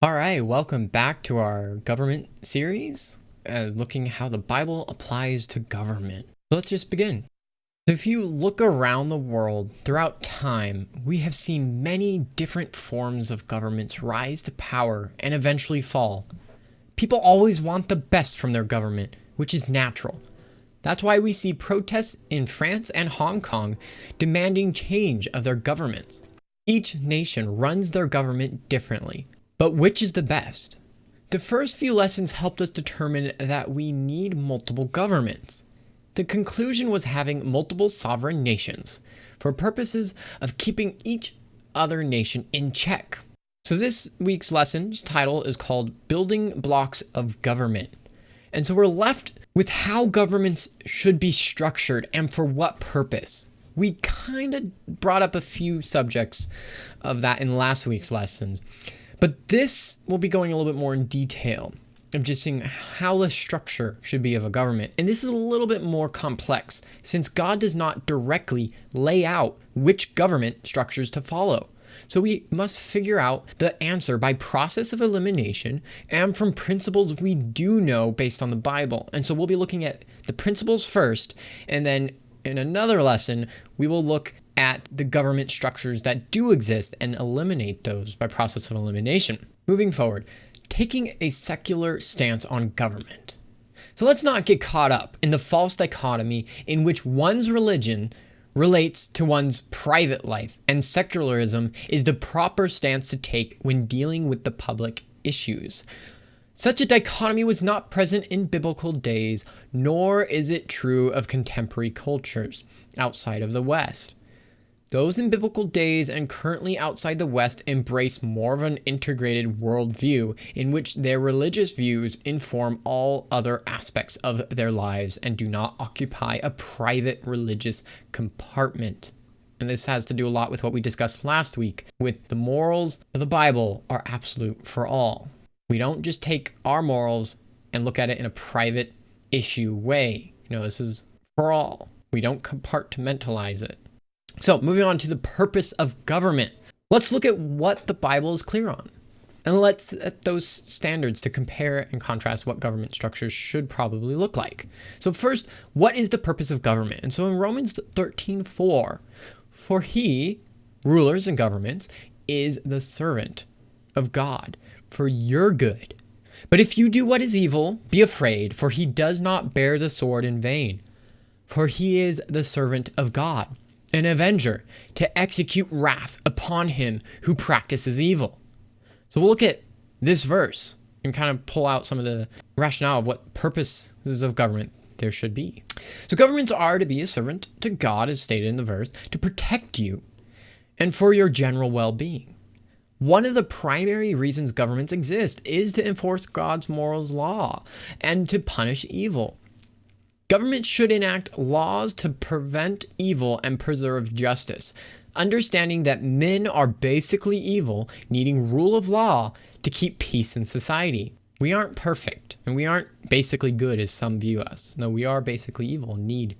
All right, welcome back to our government series, looking how the Bible applies to government. Let's just begin. If you look around the world throughout time, we have seen many different forms of governments rise to power and eventually fall. People always want the best from their government, which is natural. That's why we see protests in France and Hong Kong demanding change of their governments. Each nation runs their government differently. But which is the best? The first few lessons helped us determine that we need multiple governments. The conclusion was having multiple sovereign nations for purposes of keeping each other nation in check. So this week's lesson's title is called Building Blocks of Government. And so we're left with how governments should be structured and for what purpose. We kind of brought up a few subjects of that in last week's lessons. But this will be going a little bit more in detail of just seeing how the structure should be of a government. And this is a little bit more complex since God does not directly lay out which government structures to follow. So we must figure out the answer by process of elimination and from principles we do know based on the Bible. And so we'll be looking at the principles first, and then in another lesson, we will look at the government structures that do exist and eliminate those by process of elimination. Moving forward, taking a secular stance on government. So let's not get caught up in the false dichotomy in which one's religion relates to one's private life and secularism is the proper stance to take when dealing with the public issues. Such a dichotomy was not present in biblical days, nor is it true of contemporary cultures outside of the West. Those in biblical days and currently outside the West embrace more of an integrated worldview in which their religious views inform all other aspects of their lives and do not occupy a private religious compartment. And this has to do a lot with what we discussed last week, with the morals of the Bible are absolute for all. We don't just take our morals and look at it in a private issue way. This is for all. We don't compartmentalize it. So moving on to the purpose of government. Let's look at what the Bible is clear on. And let's set those standards to compare and contrast what government structures should probably look like. So first, what is the purpose of government? And so in Romans 13:4, for he, rulers and governments, is the servant of God for your good. But if you do what is evil, be afraid, for he does not bear the sword in vain. For he is the servant of God, an avenger, to execute wrath upon him who practices evil. So we'll look at this verse and kind of pull out some of the rationale of what purposes of government there should be. So governments are to be a servant to God, as stated in the verse, to protect you and for your general well-being. One of the primary reasons governments exist is to enforce God's morals law and to punish evil. Government should enact laws to prevent evil and preserve justice, understanding that men are basically evil, needing rule of law to keep peace in society. We aren't perfect, and we aren't basically good as some view us. No, we are basically evil and need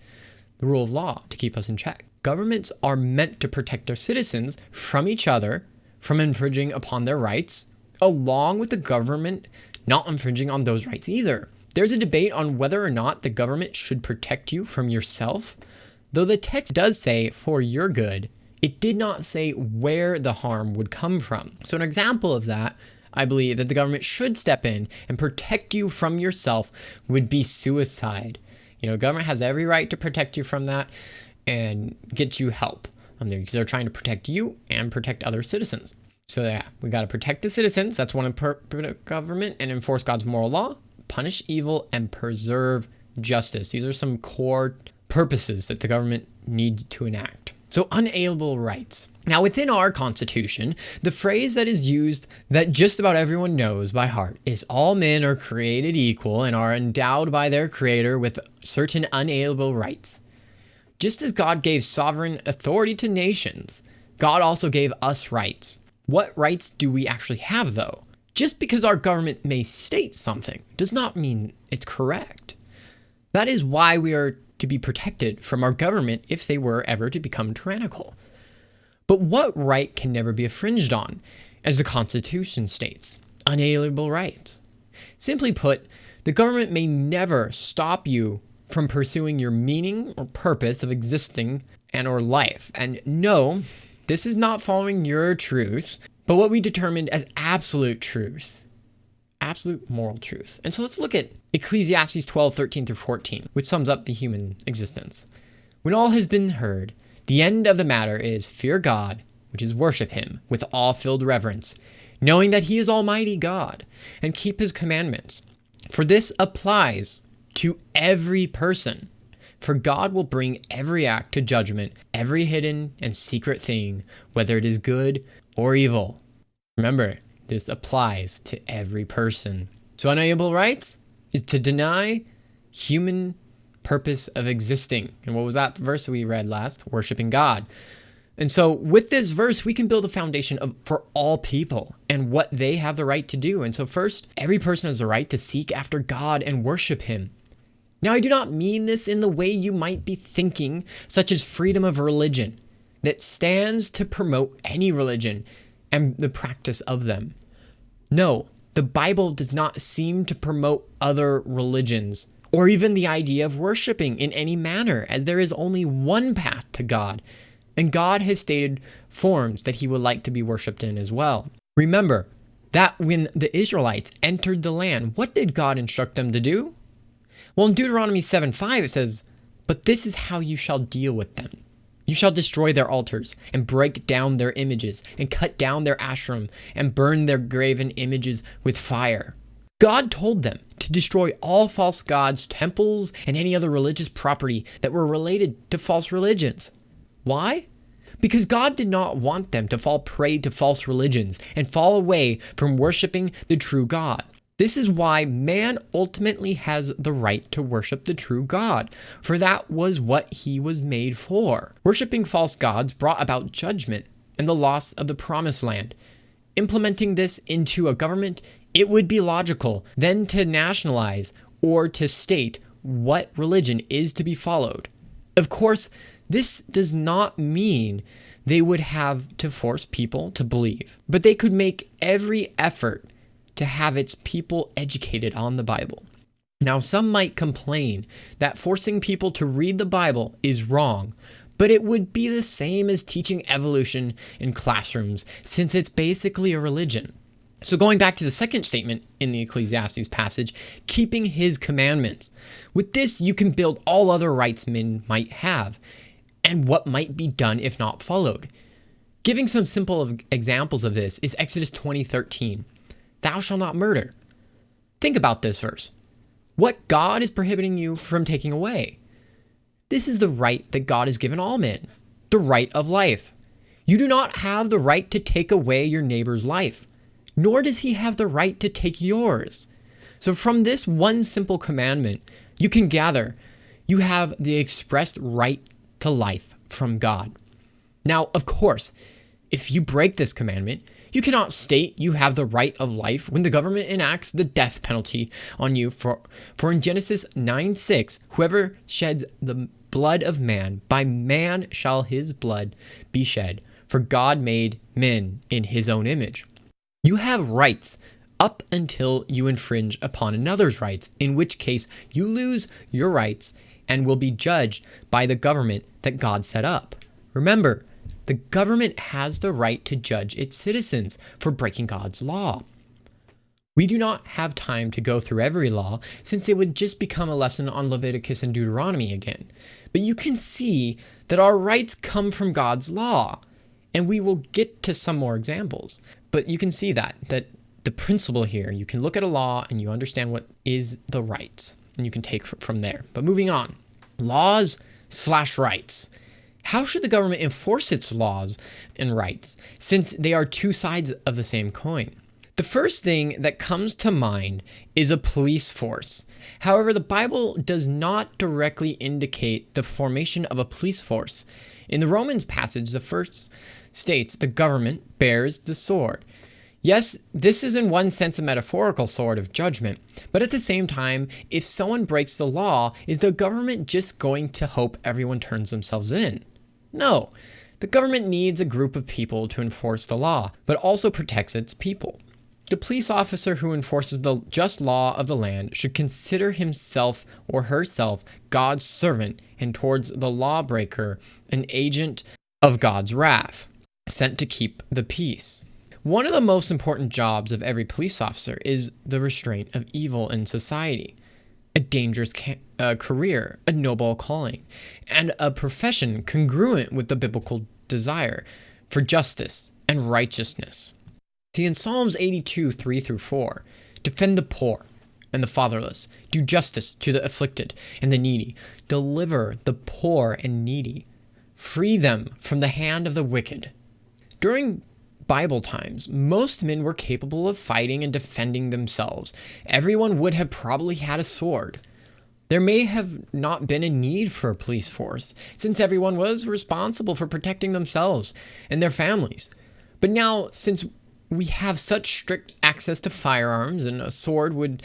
the rule of law to keep us in check. Governments are meant to protect their citizens from each other, from infringing upon their rights, along with the government not infringing on those rights either. There's a debate on whether or not the government should protect you from yourself. Though the text does say for your good, it did not say where the harm would come from. So an example of that, I believe, that the government should step in and protect you from yourself would be suicide. Government has every right to protect you from that and get you help. Because they're trying to protect you and protect other citizens. So yeah, we got to protect the citizens. That's one of government, and enforce God's moral law, punish evil, and preserve justice. These are some core purposes that the government needs to enact. So unalienable rights. Now within our Constitution, the phrase that is used that just about everyone knows by heart is all men are created equal and are endowed by their Creator with certain unalienable rights. Just as God gave sovereign authority to nations, God also gave us rights. What rights do we actually have, though? Just because our government may state something does not mean it's correct. That is why we are to be protected from our government if they were ever to become tyrannical. But what right can never be infringed on? As the Constitution states, unalienable rights. Simply put, the government may never stop you from pursuing your meaning or purpose of existing and or life. And no, this is not following your truth, but what we determined as absolute truth. Absolute moral truth. And so let's look at Ecclesiastes 12:13-14, which sums up the human existence. When all has been heard, the end of the matter is fear God, which is worship him with awe-filled reverence, knowing that he is Almighty God, and keep his commandments. For this applies to every person. For God will bring every act to judgment, every hidden and secret thing, whether it is good or evil. Remember, this applies to every person. So unalienable rights is to deny human purpose of existing. And what was that verse we read last? Worshiping God. And so with this verse, we can build a foundation for all people and what they have the right to do. And so first, every person has the right to seek after God and worship him. Now, I do not mean this in the way you might be thinking, such as freedom of religion, that stands to promote any religion and the practice of them. No, the Bible does not seem to promote other religions or even the idea of worshiping in any manner, as there is only one path to God, and God has stated forms that he would like to be worshipped in as well. Remember that when the Israelites entered the land, what did God instruct them to do? Well, in Deuteronomy 7:5, it says, "But this is how you shall deal with them. You shall destroy their altars and break down their images and cut down their Asherim and burn their graven images with fire." God told them to destroy all false gods, temples, and any other religious property that were related to false religions. Why? Because God did not want them to fall prey to false religions and fall away from worshiping the true God. This is why man ultimately has the right to worship the true God, for that was what he was made for. Worshipping false gods brought about judgment and the loss of the promised land. Implementing this into a government, it would be logical then to nationalize or to state what religion is to be followed. Of course, this does not mean they would have to force people to believe, but they could make every effort to have its people educated on the Bible. Now, some might complain that forcing people to read the Bible is wrong, but it would be the same as teaching evolution in classrooms, since it's basically a religion. So going back to the second statement in the Ecclesiastes passage, keeping his commandments. With this, you can build all other rights men might have, and what might be done if not followed. Giving some simple examples of this is Exodus 20:13. Thou shalt not murder. Think about this verse. What God is prohibiting you from taking away? This is the right that God has given all men, the right of life. You do not have the right to take away your neighbor's life, nor does he have the right to take yours. So from this one simple commandment, you can gather you have the expressed right to life from God. Now, of course, if you break this commandment, you cannot state you have the right of life when the government enacts the death penalty on you. For in Genesis 9:6, whoever sheds the blood of man, by man shall his blood be shed. For God made men in his own image. You have rights up until you infringe upon another's rights, in which case you lose your rights and will be judged by the government that God set up. Remember, the government has the right to judge its citizens for breaking God's law. We do not have time to go through every law, since it would just become a lesson on Leviticus and Deuteronomy again. But you can see that our rights come from God's law, and we will get to some more examples. But you can see that the principle here, you can look at a law and you understand what is the rights, and you can take from there. But moving on, laws/rights. How should the government enforce its laws and rights, since they are two sides of the same coin? The first thing that comes to mind is a police force. However, the Bible does not directly indicate the formation of a police force. In the Romans passage, the first states the government bears the sword. Yes, this is in one sense a metaphorical sword of judgment, but at the same time, if someone breaks the law, is the government just going to hope everyone turns themselves in? No, the government needs a group of people to enforce the law, but also protects its people. The police officer who enforces the just law of the land should consider himself or herself God's servant, and towards the lawbreaker, an agent of God's wrath, sent to keep the peace. One of the most important jobs of every police officer is the restraint of evil in society. A dangerous career, a noble calling, and a profession congruent with the biblical desire for justice and righteousness. See, in Psalms 82, 3-4, defend the poor and the fatherless, do justice to the afflicted and the needy, deliver the poor and needy, free them from the hand of the wicked. During Bible times, most men were capable of fighting and defending themselves. Everyone would have probably had a sword. There may have not been a need for a police force, since everyone was responsible for protecting themselves and their families. But now, since we have such strict access to firearms and a sword would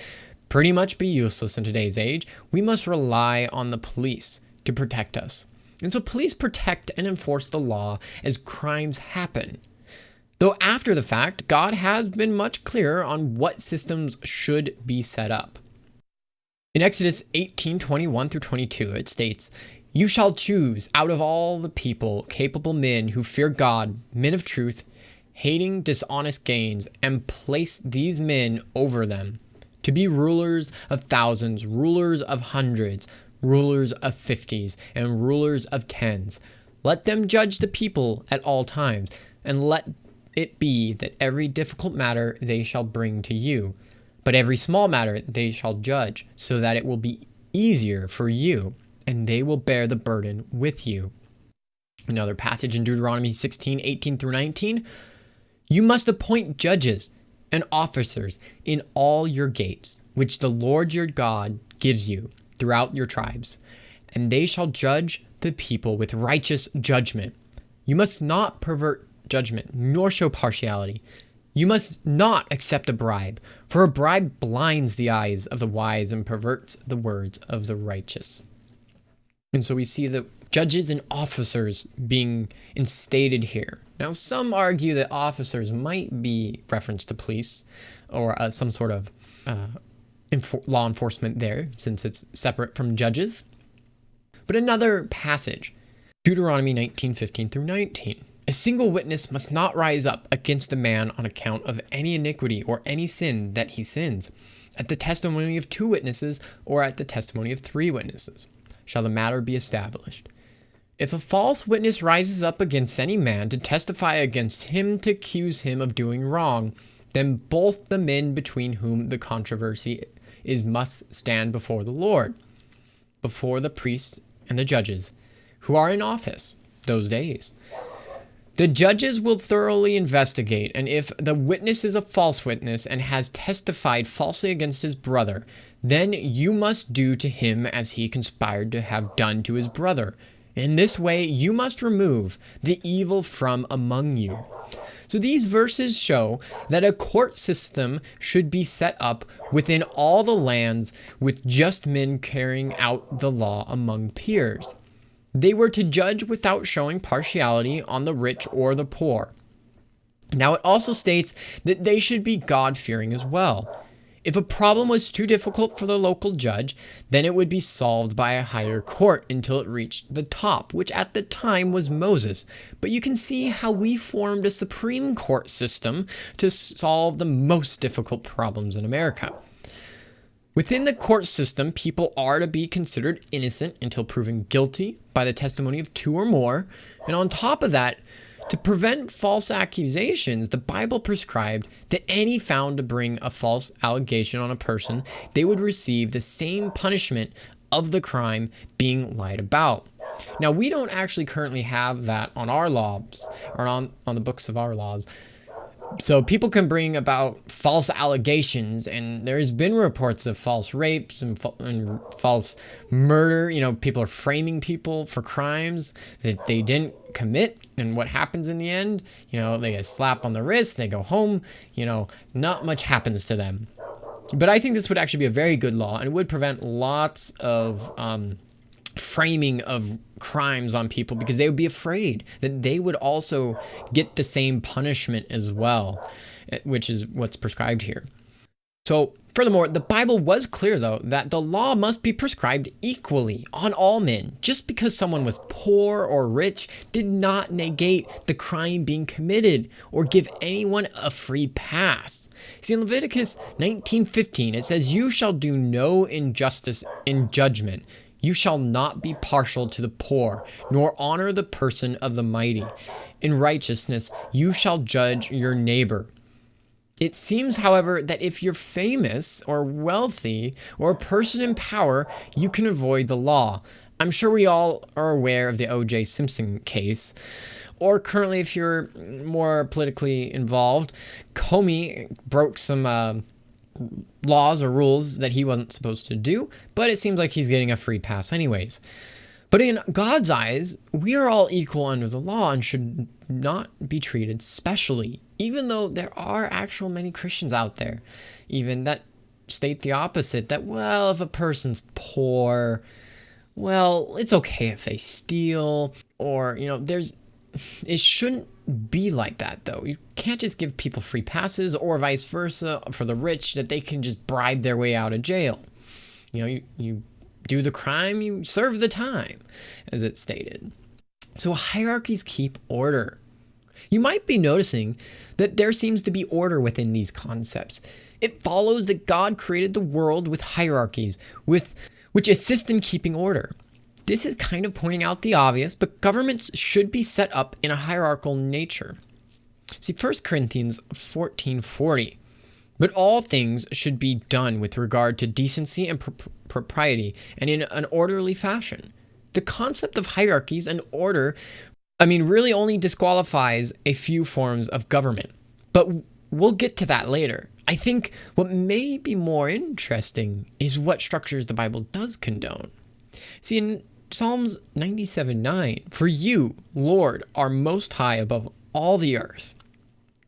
pretty much be useless in today's age, we must rely on the police to protect us. And so police protect and enforce the law as crimes happen. Though after the fact, God has been much clearer on what systems should be set up. In Exodus 18:21-22, it states, "You shall choose out of all the people capable men who fear God, men of truth, hating dishonest gains, and place these men over them, to be rulers of thousands, rulers of hundreds, rulers of fifties, and rulers of tens. Let them judge the people at all times, and let it be that every difficult matter they shall bring to you, but every small matter they shall judge, so that it will be easier for you, and they will bear the burden with you." Another passage in Deuteronomy 16:18-19, "You must appoint judges and officers in all your gates, which the Lord your God gives you throughout your tribes, and they shall judge the people with righteous judgment. You must not pervert judgment, nor show partiality. You must not accept a bribe, for a bribe blinds the eyes of the wise and perverts the words of the righteous." And so we see the judges and officers being instated here. Now, some argue that officers might be reference to police or some sort of law enforcement there, since it's separate from judges. But another passage, Deuteronomy 19:15-19. "A single witness must not rise up against a man on account of any iniquity or any sin that he sins. At the testimony of 2 witnesses or at the testimony of 3 witnesses shall the matter be established. If a false witness rises up against any man to testify against him to accuse him of doing wrong, then both the men between whom the controversy is must stand before the Lord, before the priests and the judges who are in office those days. The judges will thoroughly investigate, and if the witness is a false witness and has testified falsely against his brother, then you must do to him as he conspired to have done to his brother. In this way, you must remove the evil from among you." So these verses show that a court system should be set up within all the lands with just men carrying out the law among peers. They were to judge without showing partiality on the rich or the poor. Now, it also states that they should be God-fearing as well. If a problem was too difficult for the local judge, then it would be solved by a higher court until it reached the top, which at the time was Moses. But you can see how we formed a Supreme Court system to solve the most difficult problems in America. Within the court system, people are to be considered innocent until proven guilty by the testimony of 2 or more. And on top of that, to prevent false accusations, the Bible prescribed that any found to bring a false allegation on a person, they would receive the same punishment of the crime being lied about. Now, we don't actually currently have that on our laws, or on the books of our laws. So people can bring about false allegations, and there's been reports of false rapes and false murder. You know, people are framing people for crimes that they didn't commit. And what happens in the end? You know, they get a slap on the wrist, they go home, you know, not much happens to them. But I think this would actually be a very good law and would prevent lots of framing of crimes on people because they would be afraid that they would also get the same punishment as well, which is what's prescribed here. So furthermore, the Bible was clear, though, that the law must be prescribed equally on all men. Just because someone was poor or rich did not negate the crime being committed or give anyone a free pass. See, in Leviticus 19:15, it says, "You shall do no injustice in judgment. You shall not be partial to the poor, nor honor the person of the mighty. In righteousness, you shall judge your neighbor." It seems, however, that if you're famous or wealthy or a person in power, you can avoid the law. I'm sure we all are aware of the O.J. Simpson case. Or currently, if you're more politically involved, Comey broke some laws or rules that he wasn't supposed to do, but it seems like he's getting a free pass anyways. But in God's eyes, we are all equal under the law and should not be treated specially, even though there are actual many Christians out there, even that state the opposite, that, well, if a person's poor, well, it's okay if they steal, or, it shouldn't be like that, though. You can't just give people free passes, or vice versa for the rich, that they can just bribe their way out of jail. You do the crime, you serve the time, as it's stated. So hierarchies keep order. You might be noticing that there seems to be order within these concepts. It follows that God created the world with hierarchies, which assist in keeping order. This is kind of pointing out the obvious, but governments should be set up in a hierarchical nature. See, 1 Corinthians 14:40. But all things should be done with regard to decency and propriety and in an orderly fashion. The concept of hierarchies and order, really only disqualifies a few forms of government. But we'll get to that later. I think what may be more interesting is what structures the Bible does condone. See, in Psalms 97:9, "For you, Lord, are most high above all the earth."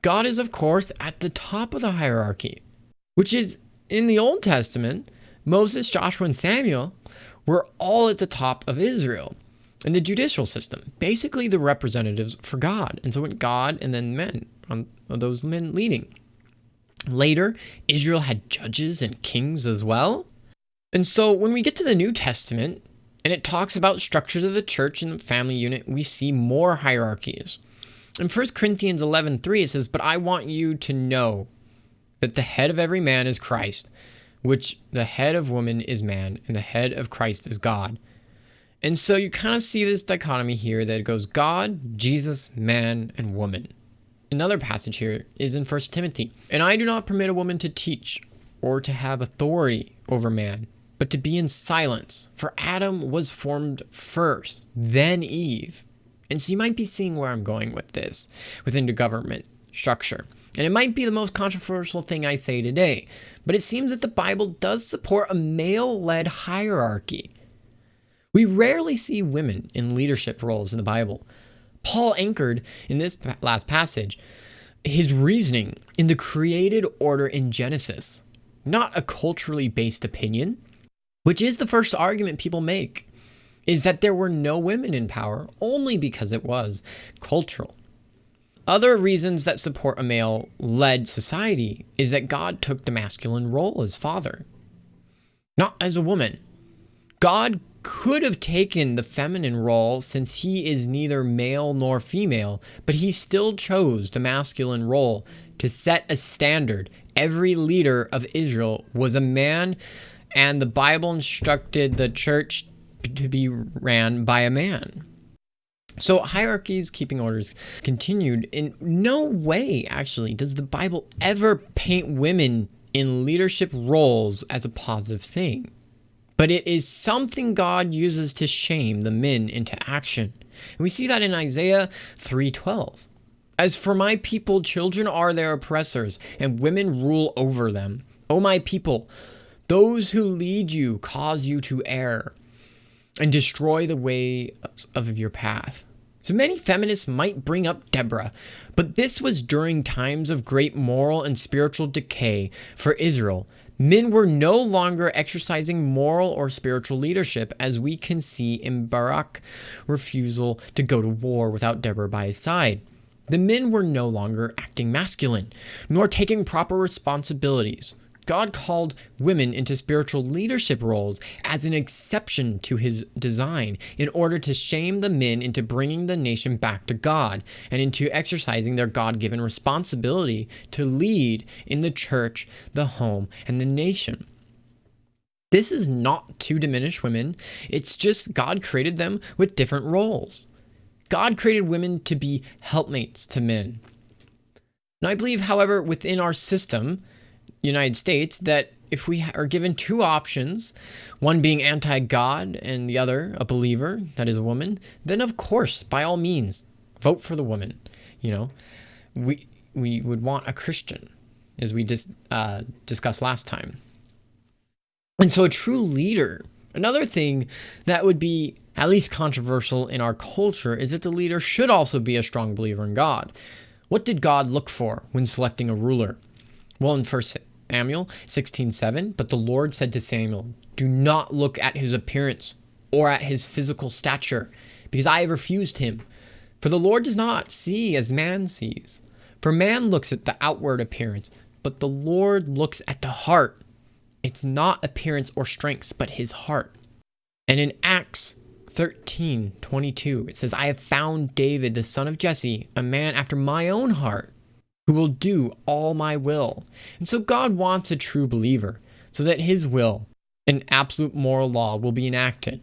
God is, of course, at the top of the hierarchy, which is in the Old Testament. Moses, Joshua, and Samuel were all at the top of Israel in the judicial system, basically the representatives for God. And so when God and then men, those men leading. Later, Israel had judges and kings as well. And so when we get to the New Testament and it talks about structures of the church and the family unit, we see more hierarchies. In 1 Corinthians 11:3, it says, "But I want you to know that the head of every man is Christ, which the head of woman is man, and the head of Christ is God." And so you kind of see this dichotomy here that it goes God, Jesus, man, and woman. Another passage here is in 1 Timothy. "And I do not permit a woman to teach or to have authority over man, but to be in silence. For Adam was formed first, then Eve." And so you might be seeing where I'm going with this within the government structure. And it might be the most controversial thing I say today, but it seems that the Bible does support a male-led hierarchy. We rarely see women in leadership roles in the Bible. Paul anchored in this last passage his reasoning in the created order in Genesis, not a culturally based opinion, which is the first argument people make, is that there were no women in power only because it was cultural. Other reasons that support a male-led society is that God took the masculine role as father, not as a woman. God could have taken the feminine role since he is neither male nor female, but he still chose the masculine role to set a standard. Every leader of Israel was a man, and the Bible instructed the church to be ran by a man. So hierarchies, keeping orders continued. In no way, actually, does the Bible ever paint women in leadership roles as a positive thing. But it is something God uses to shame the men into action. And we see that in Isaiah 3:12. "As for my people, children are their oppressors, and women rule over them. O my people, those who lead you cause you to err and destroy the way of your path." So many feminists might bring up Deborah, but this was during times of great moral and spiritual decay for Israel. Men were no longer exercising moral or spiritual leadership, as we can see in Barak's refusal to go to war without Deborah by his side. The men were no longer acting masculine, nor taking proper responsibilities. God called women into spiritual leadership roles as an exception to his design in order to shame the men into bringing the nation back to God and into exercising their God-given responsibility to lead in the church, the home, and the nation. This is not to diminish women. It's just God created them with different roles. God created women to be helpmates to men. Now, I believe, however, within our system, United States, that if we are given two options, one being anti-God and the other a believer, that is a woman, then of course, by all means, vote for the woman. We would want a Christian, as we just discussed last time. And so a true leader, another thing that would be at least controversial in our culture, is that the leader should also be a strong believer in God. What did God look for when selecting a ruler? Well, in 1 Samuel 16:7, but the Lord said to Samuel, "Do not look at his appearance or at his physical stature, because I have refused him. For the Lord does not see as man sees. For man looks at the outward appearance, but the Lord looks at the heart." It's not appearance or strength, but his heart. And in Acts 13:22, it says, "I have found David, the son of Jesse, a man after my own heart, who will do all my will." And so God wants a true believer so that his will and absolute moral law will be enacted.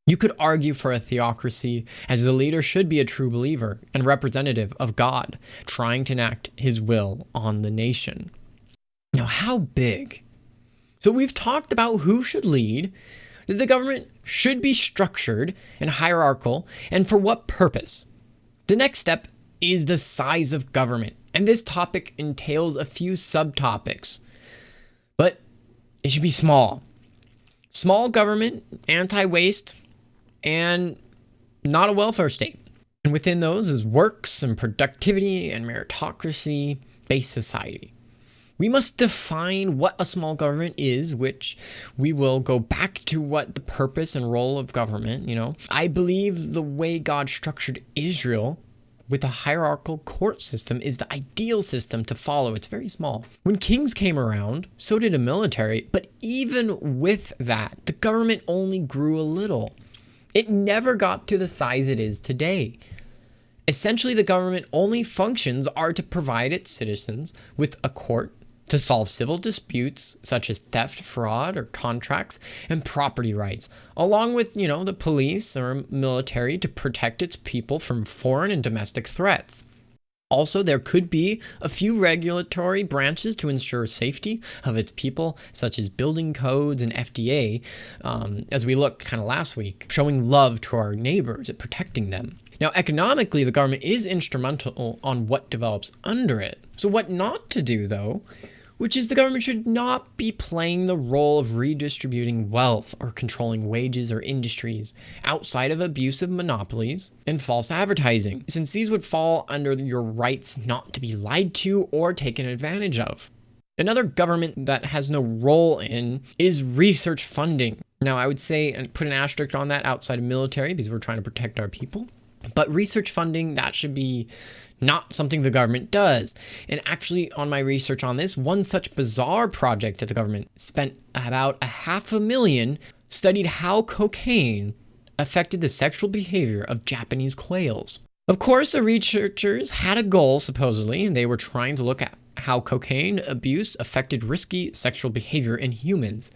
You could argue for a theocracy, as the leader should be a true believer and representative of God, trying to enact his will on the nation. Now, how big? So we've talked about who should lead, that the government should be structured and hierarchical, and for what purpose. The next step is the size of government. And this topic entails a few subtopics, but it should be small. Small government, anti-waste, and not a welfare state. And within those is works and productivity and meritocracy-based society. We must define what a small government is, which we will go back to what the purpose and role of government, I believe the way God structured Israel with a hierarchical court system is the ideal system to follow. It's very small. When kings came around, so did a military, but even with that, the government only grew a little. It never got to the size it is today. Essentially, the government only functions are to provide its citizens with a court to solve civil disputes such as theft, fraud, or contracts, and property rights, along with, the police or military to protect its people from foreign and domestic threats. Also, there could be a few regulatory branches to ensure safety of its people, such as building codes and FDA, as we looked kind of last week, showing love to our neighbors and protecting them. Now, economically, the government is instrumental on what develops under it. So what not to do, though, which is the government should not be playing the role of redistributing wealth or controlling wages or industries outside of abusive monopolies and false advertising, since these would fall under your rights not to be lied to or taken advantage of. Another government that has no role in is research funding. Now, I would say, and put an asterisk on that outside of military because we're trying to protect our people. But research funding, that should be not something the government does. And actually, on my research on this, one such bizarre project that the government spent about $500,000 studied how cocaine affected the sexual behavior of Japanese quails. Of course, the researchers had a goal, supposedly, and they were trying to look at how cocaine abuse affected risky sexual behavior in humans.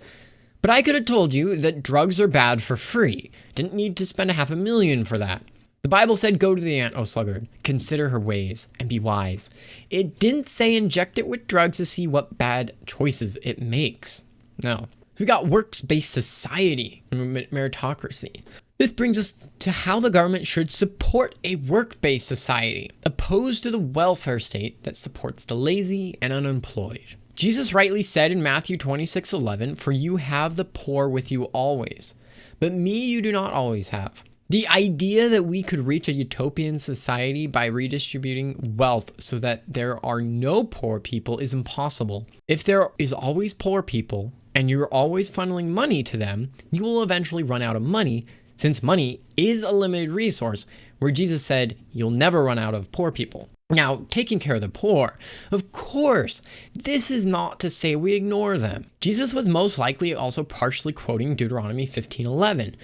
But I could have told you that drugs are bad for free. Didn't need to spend $500,000 for that. The Bible said, "Go to the ant, O sluggard, consider her ways, and be wise." It didn't say inject it with drugs to see what bad choices it makes. No. We got works-based society and meritocracy. This brings us to how the government should support a work-based society, opposed to the welfare state that supports the lazy and unemployed. Jesus rightly said in Matthew 26:11, "For you have the poor with you always, but me you do not always have." The idea that we could reach a utopian society by redistributing wealth so that there are no poor people is impossible. If there is always poor people and you're always funneling money to them, you will eventually run out of money, since money is a limited resource, where Jesus said you'll never run out of poor people. Now, taking care of the poor, of course, this is not to say we ignore them. Jesus was most likely also partially quoting Deuteronomy 15:11.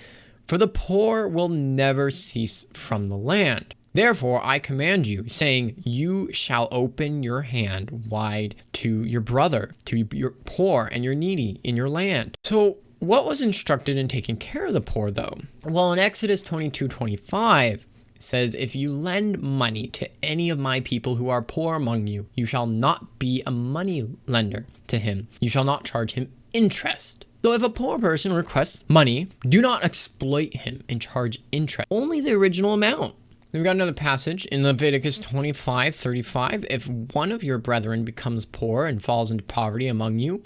For the poor will never cease from the land. Therefore, I command you, saying, you shall open your hand wide to your brother, to your poor and your needy in your land. So, what was instructed in taking care of the poor, though? Well, in Exodus 22:25, says, if you lend money to any of my people who are poor among you, you shall not be a money lender to him. You shall not charge him interest. So if a poor person requests money, do not exploit him and charge interest, only the original amount. We've got another passage in Leviticus 25:35. If one of your brethren becomes poor and falls into poverty among you,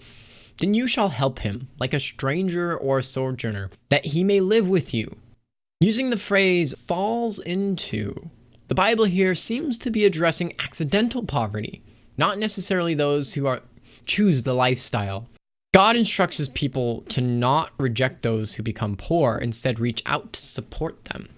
then you shall help him like a stranger or a sojourner, that he may live with you. Using the phrase falls into, the Bible here seems to be addressing accidental poverty, not necessarily those who choose the lifestyle. God instructs his people to not reject those who become poor, instead reach out to support them.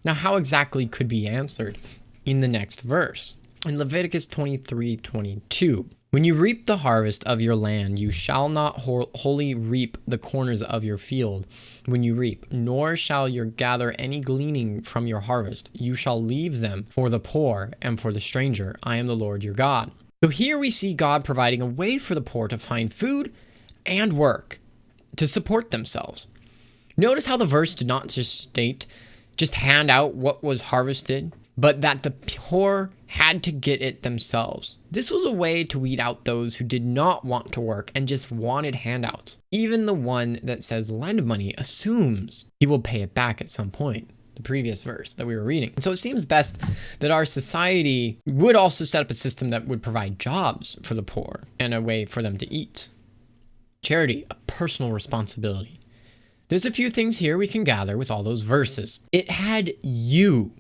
Now, how exactly could be answered in the next verse? In Leviticus 23:22, when you reap the harvest of your land, you shall not wholly reap the corners of your field when you reap, nor shall you gather any gleaning from your harvest. You shall leave them for the poor and for the stranger. I am the Lord your God. So here we see God providing a way for the poor to find food and work to support themselves. Notice how the verse did not just hand out what was harvested, but that the poor had to get it themselves. This was a way to weed out those who did not want to work and just wanted handouts. Even the one that says lend money assumes he will pay it back at some point. The previous verse that we were reading. So it seems best that our society would also set up a system that would provide jobs for the poor and a way for them to eat. Charity, a personal responsibility. There's a few things here we can gather with all those verses. It had you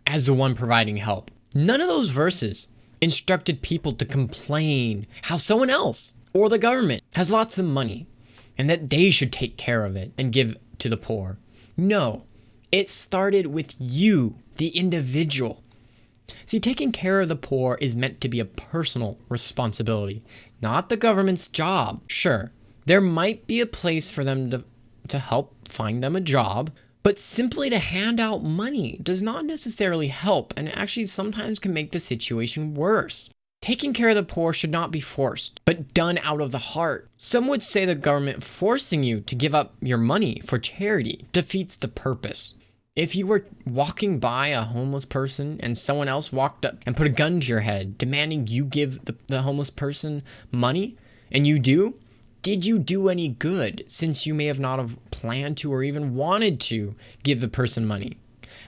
as the one providing help. None of those verses instructed people to complain how someone else or the government has lots of money and that they should take care of it and give to the poor. No, it started with you, the individual. See, taking care of the poor is meant to be a personal responsibility, not the government's job. Sure, there might be a place for them to help find them a job, but simply to hand out money does not necessarily help, and actually sometimes can make the situation worse. Taking care of the poor should not be forced, but done out of the heart. Some would say the government forcing you to give up your money for charity defeats the purpose. If you were walking by a homeless person and someone else walked up and put a gun to your head demanding you give the homeless person money, and you do, did you do any good, since you may have not have planned to or even wanted to give the person money?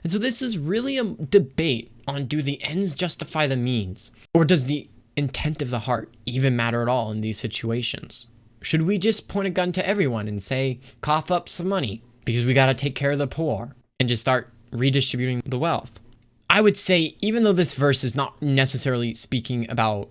And so this is really a debate on, do the ends justify the means? Or does the intent of the heart even matter at all in these situations? Should we just point a gun to everyone and say, cough up some money because we got to take care of the poor, and just start redistributing the wealth? I would say, even though this verse is not necessarily speaking about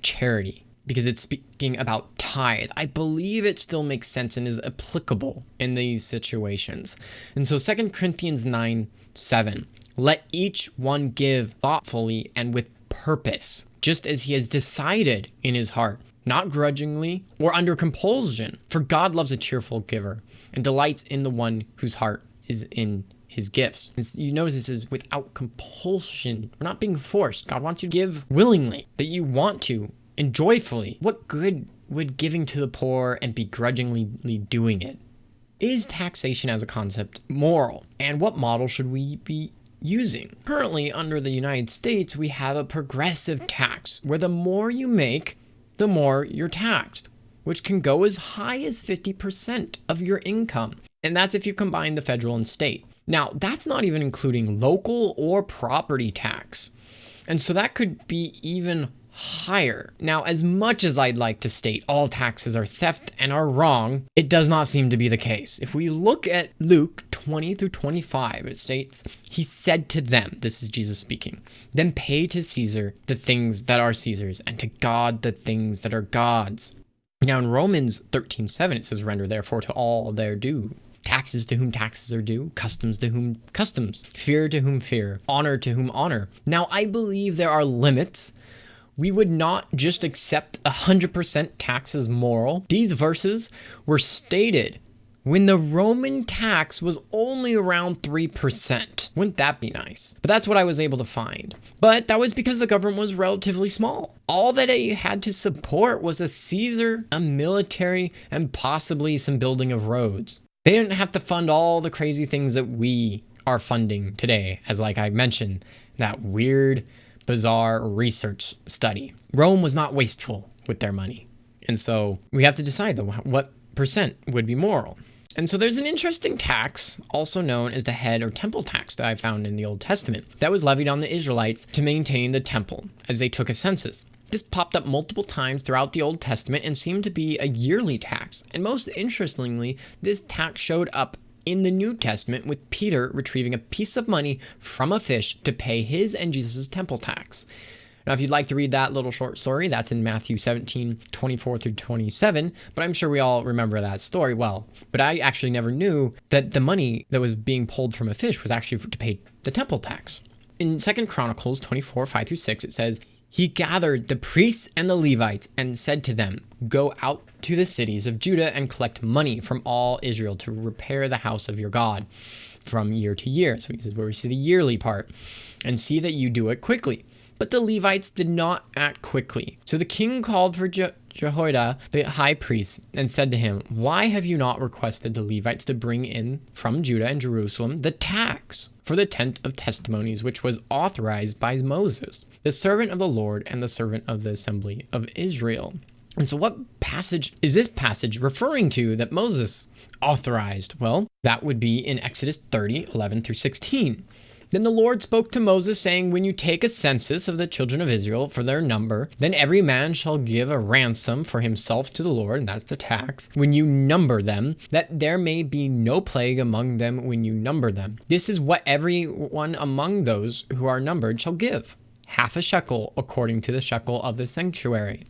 charity, because it's speaking about tithe, I believe it still makes sense and is applicable in these situations. And so 2 Corinthians 9:7, let each one give thoughtfully and with purpose, just as he has decided in his heart, not grudgingly or under compulsion. For God loves a cheerful giver and delights in the one whose heart is in his gifts. You notice this is without compulsion. We're not being forced. God wants you to give willingly, that you want to, and joyfully. What good would giving to the poor and begrudgingly doing it? Is taxation as a concept moral? And what model should we be using? Currently, under the United States, we have a progressive tax where the more you make, the more you're taxed, which can go as high as 50% of your income. And that's if you combine the federal and state. Now, that's not even including local or property tax. And so that could be even higher. Now, as much as I'd like to state all taxes are theft and are wrong, it does not seem to be the case. If we look at Luke 20 through 25, it states, he said to them, this is Jesus speaking, then pay to Caesar the things that are Caesar's, and to God the things that are God's. Now in Romans 13:7, it says, render therefore to all their due. Taxes to whom taxes are due, customs to whom customs, fear to whom fear, honor to whom honor. Now I believe there are limits. We would not just accept 100% tax as moral. These verses were stated when the Roman tax was only around 3%. Wouldn't that be nice? But that's what I was able to find. But that was because the government was relatively small. All that it had to support was a Caesar, a military, and possibly some building of roads. They didn't have to fund all the crazy things that we are funding today, as like I mentioned, that weird, bizarre research study. Rome was not wasteful with their money. And so we have to decide though, what percent would be moral. And so there's an interesting tax, also known as the head or temple tax, that I found in the Old Testament, that was levied on the Israelites to maintain the temple as they took a census. This popped up multiple times throughout the Old Testament and seemed to be a yearly tax. And most interestingly, this tax showed up in the New Testament with Peter retrieving a piece of money from a fish to pay his and Jesus' temple tax. Now, if you'd like to read that little short story, that's in Matthew 17:24 through 27, but I'm sure we all remember that story well. But I actually never knew that the money that was being pulled from a fish was actually to pay the temple tax. In 2 Chronicles 24:5 through 6, it says, he gathered the priests and the Levites and said to them, go out to the cities of Judah and collect money from all Israel to repair the house of your God from year to year. So this is where we see the yearly part, and see that you do it quickly. But the Levites did not act quickly. So the king called for Jehoiada, the high priest, and said to him, why have you not requested the Levites to bring in from Judah and Jerusalem the tax for the tent of testimonies, which was authorized by Moses, the servant of the Lord and the servant of the assembly of Israel? And so what passage is this passage referring to that Moses authorized? Well, that would be in Exodus 30:11 through 16. Then the Lord spoke to Moses, saying, when you take a census of the children of Israel for their number, then every man shall give a ransom for himself to the Lord, and that's the tax, when you number them, that there may be no plague among them when you number them. This is what every one among those who are numbered shall give, half a shekel according to the shekel of the sanctuary.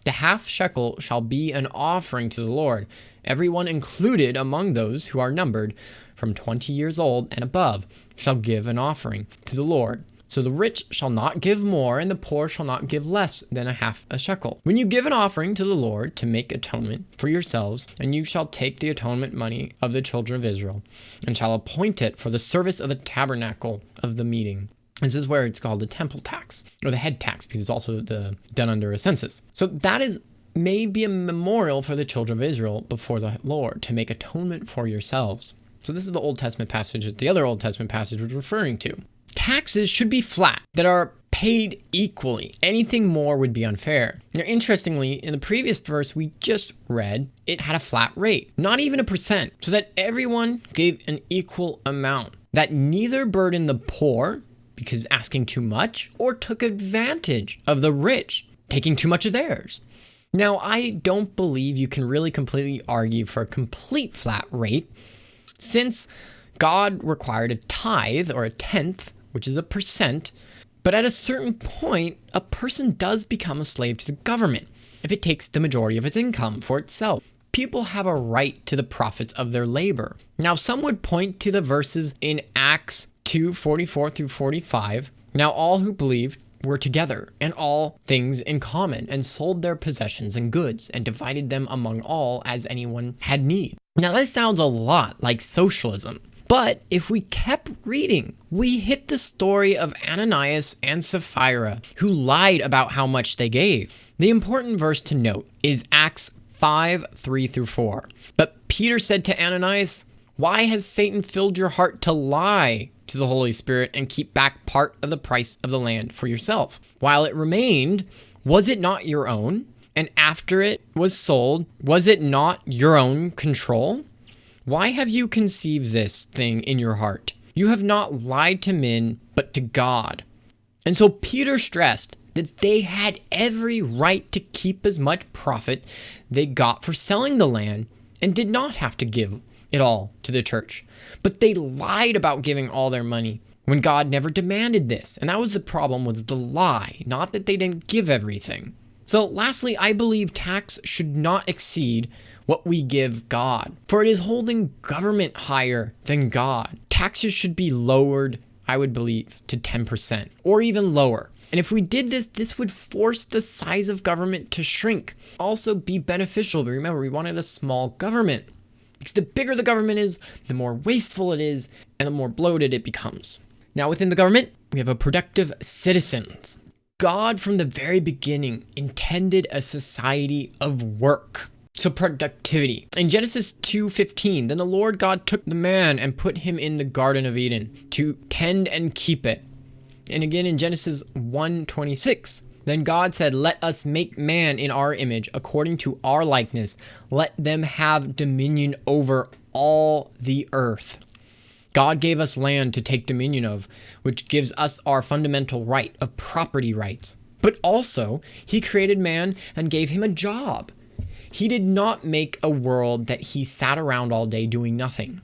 The half shekel shall be an offering to the Lord, everyone included among those who are numbered from 20 years old and above shall give an offering to the Lord. So the rich shall not give more, and the poor shall not give less than a half a shekel. When you give an offering to the Lord to make atonement for yourselves, and you shall take the atonement money of the children of Israel, and shall appoint it for the service of the tabernacle of the meeting. This is where it's called the temple tax, or the head tax, because it's also done under a census. So that is maybe a memorial for the children of Israel before the Lord to make atonement for yourselves. So this is the Old Testament passage that the other Old Testament passage was referring to. Taxes should be flat, that are paid equally. Anything more would be unfair. Now, interestingly, in the previous verse we just read, it had a flat rate, not even a percent, so that everyone gave an equal amount, that neither burdened the poor, because asking too much, or took advantage of the rich, taking too much of theirs. Now, I don't believe you can really completely argue for a complete flat rate, since God required a tithe or a tenth, which is a percent, but at a certain point, a person does become a slave to the government if it takes the majority of its income for itself. People have a right to the profits of their labor. Now, some would point to the verses in Acts 2:44 through 45. Now all who believed were together, and all things in common, and sold their possessions and goods, and divided them among all as anyone had need. Now that sounds a lot like socialism. But if we kept reading, we hit the story of Ananias and Sapphira, who lied about how much they gave. The important verse to note is Acts 5:3 through 4. But Peter said to Ananias, why has Satan filled your heart to lie to the Holy Spirit and keep back part of the price of the land for yourself? While it remained, was it not your own? And after it was sold, was it not your own control? Why have you conceived this thing in your heart? You have not lied to men, but to God. And so Peter stressed that they had every right to keep as much profit they got for selling the land and did not have to give it all to the church. But they lied about giving all their money when God never demanded this. And that was the problem, was the lie, not that they didn't give everything. So lastly, I believe tax should not exceed what we give God, for it is holding government higher than God. Taxes should be lowered, I would believe, to 10% or even lower. And if we did this, this would force the size of government to shrink. Also be beneficial, but remember, we wanted a small government. Because the bigger the government is, the more wasteful it is, and the more bloated it becomes. Now within the government, we have a productive citizens. God from the very beginning intended a society of work. So productivity. In Genesis 2:15, then the Lord God took the man and put him in the Garden of Eden to tend and keep it. And again in Genesis 1:26, then God said, let us make man in our image, according to our likeness. Let them have dominion over all the earth. God gave us land to take dominion of, which gives us our fundamental right of property rights. But also, he created man and gave him a job. He did not make a world that he sat around all day doing nothing.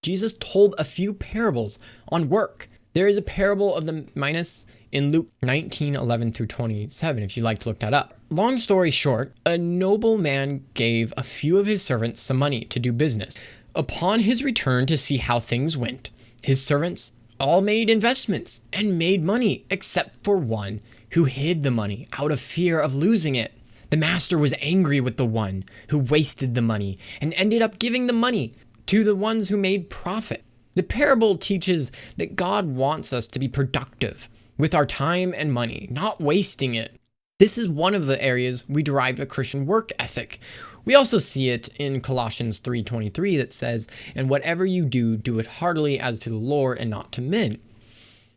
Jesus told a few parables on work. There is a parable of the minas in Luke 19:11 through 27, if you'd like to look that up. Long story short, a noble man gave a few of his servants some money to do business. Upon his return to see how things went, his servants all made investments and made money, except for one who hid the money out of fear of losing it. The master was angry with the one who wasted the money and ended up giving the money to the ones who made profit. The parable teaches that God wants us to be productive with our time and money, not wasting it. This is one of the areas we derive a Christian work ethic. We also see it in Colossians 3:23 that says, and whatever you do, do it heartily as to the Lord and not to men.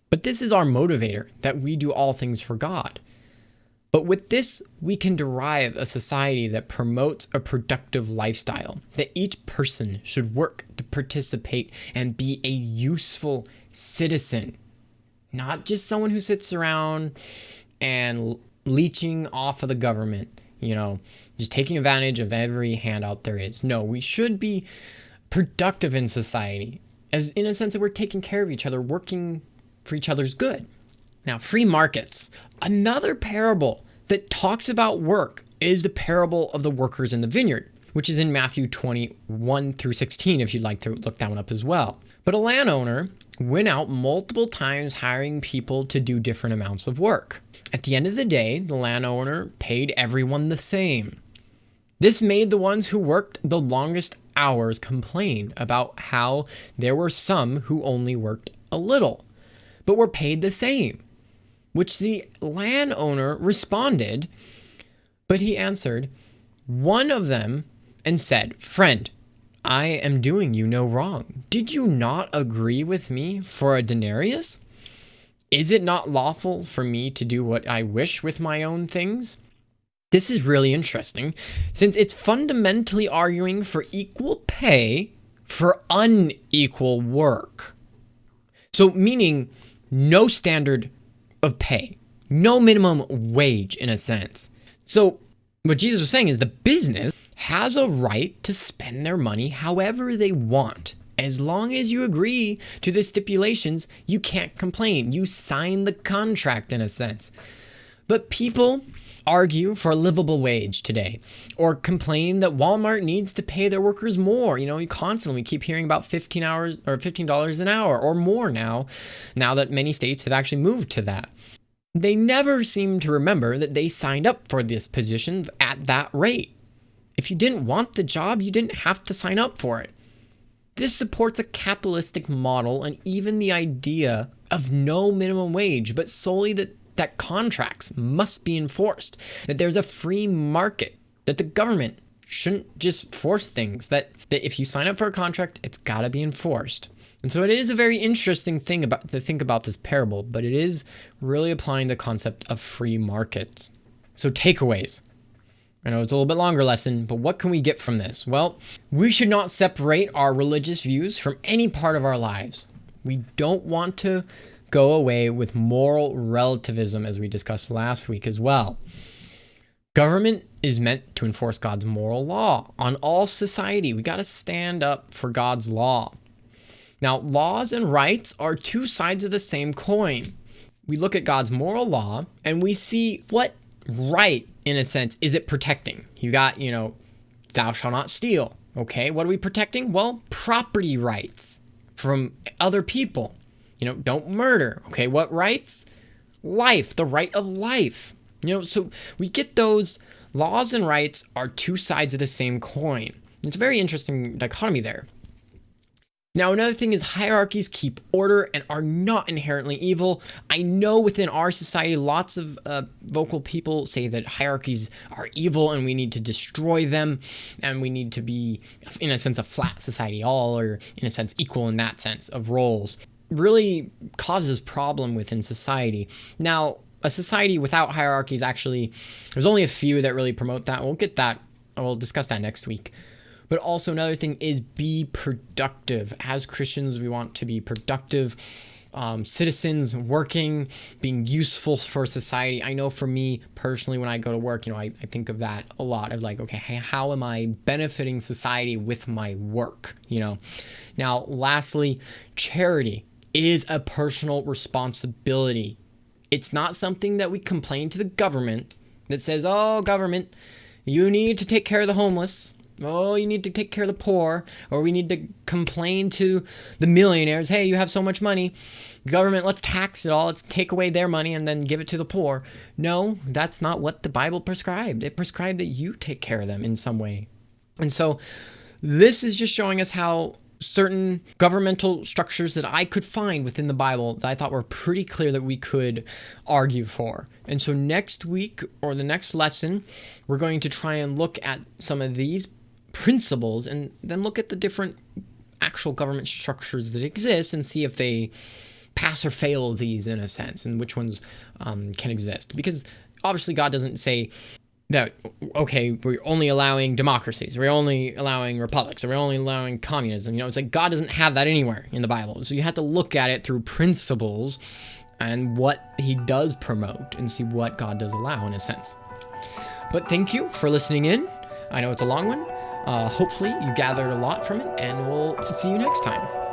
But this is our motivator, that we do all things for God. But with this, we can derive a society that promotes a productive lifestyle, that each person should work to participate and be a useful citizen, not just someone who sits around and leeching off of the government, just taking advantage of every handout there is. No, we should be productive in society, as in a sense that we're taking care of each other, working for each other's good. Now, free markets. Another parable that talks about work is the parable of the workers in the vineyard, which is in Matthew 21 through 16, if you'd like to look that one up as well. But a landowner went out multiple times hiring people to do different amounts of work. At the end of the day, the landowner paid everyone the same. This made the ones who worked the longest hours complain about how there were some who only worked a little, but were paid the same. Which the landowner responded, but he answered one of them and said, friend, I am doing you no wrong. Did you not agree with me for a denarius? Is it not lawful for me to do what I wish with my own things? This is really interesting, since it's fundamentally arguing for equal pay for unequal work. So meaning no standard of pay, no minimum wage in a sense. So what Jesus was saying is the business has a right to spend their money however they want. As long as you agree to the stipulations, you can't complain. You sign the contract in a sense. But people argue for a livable wage today, or complain that Walmart needs to pay their workers more. You constantly keep hearing about $15 an hour or more now that many states have actually moved to that. They never seem to remember that they signed up for this position at that rate. If you didn't want the job, you didn't have to sign up for it. This supports a capitalistic model and even the idea of no minimum wage, but solely that contracts must be enforced, that there's a free market, that the government shouldn't just force things, that if you sign up for a contract, it's got to be enforced. And so it is a very interesting thing to think about this parable, but it is really applying the concept of free markets. So takeaways. I know it's a little bit longer lesson, but what can we get from this? Well, we should not separate our religious views from any part of our lives. We don't want to go away with moral relativism, as we discussed last week as well. Government is meant to enforce God's moral law on all society. We got to stand up for God's law. Now, laws and rights are two sides of the same coin. We look at God's moral law and we see what right, in a sense, is it protecting? You got, thou shalt not steal. Okay, what are we protecting? Well, property rights from other people. Don't murder. Okay, what rights? Life, the right of life. So we get those laws and rights are two sides of the same coin. It's a very interesting dichotomy there. Now, another thing is hierarchies keep order and are not inherently evil. I know within our society, lots of vocal people say that hierarchies are evil and we need to destroy them and we need to be, in a sense, a flat society, all or in a sense equal in that sense of roles. Really causes problem within society. Now, a society without hierarchies, actually, there's only a few that really promote that. We'll discuss that next week. But also another thing is be productive. As Christians, we want to be productive citizens, working, being useful for society. I know for me personally, when I go to work, I think of that a lot of like, okay, hey, how am I benefiting society with my work? Now, lastly, charity is a personal responsibility. It's not something that we complain to the government that says, oh, government, you need to take care of the homeless. Oh, you need to take care of the poor. Or we need to complain to the millionaires. Hey, you have so much money. Government, let's tax it all. Let's take away their money and then give it to the poor. No, that's not what the Bible prescribed. It prescribed that you take care of them in some way. And so this is just showing us how certain governmental structures that I could find within the Bible that I thought were pretty clear that we could argue for. And so next week or the next lesson, we're going to try and look at some of these principles and then look at the different actual government structures that exist and see if they pass or fail these in a sense and which ones can exist. Because obviously God doesn't say that, okay, we're only allowing democracies, we're only allowing republics, or we're only allowing communism. It's like God doesn't have that anywhere in the Bible. So you have to look at it through principles and what he does promote and see what God does allow in a sense. But thank you for listening in. I know it's a long one. Hopefully you gathered a lot from it, and we'll see you next time.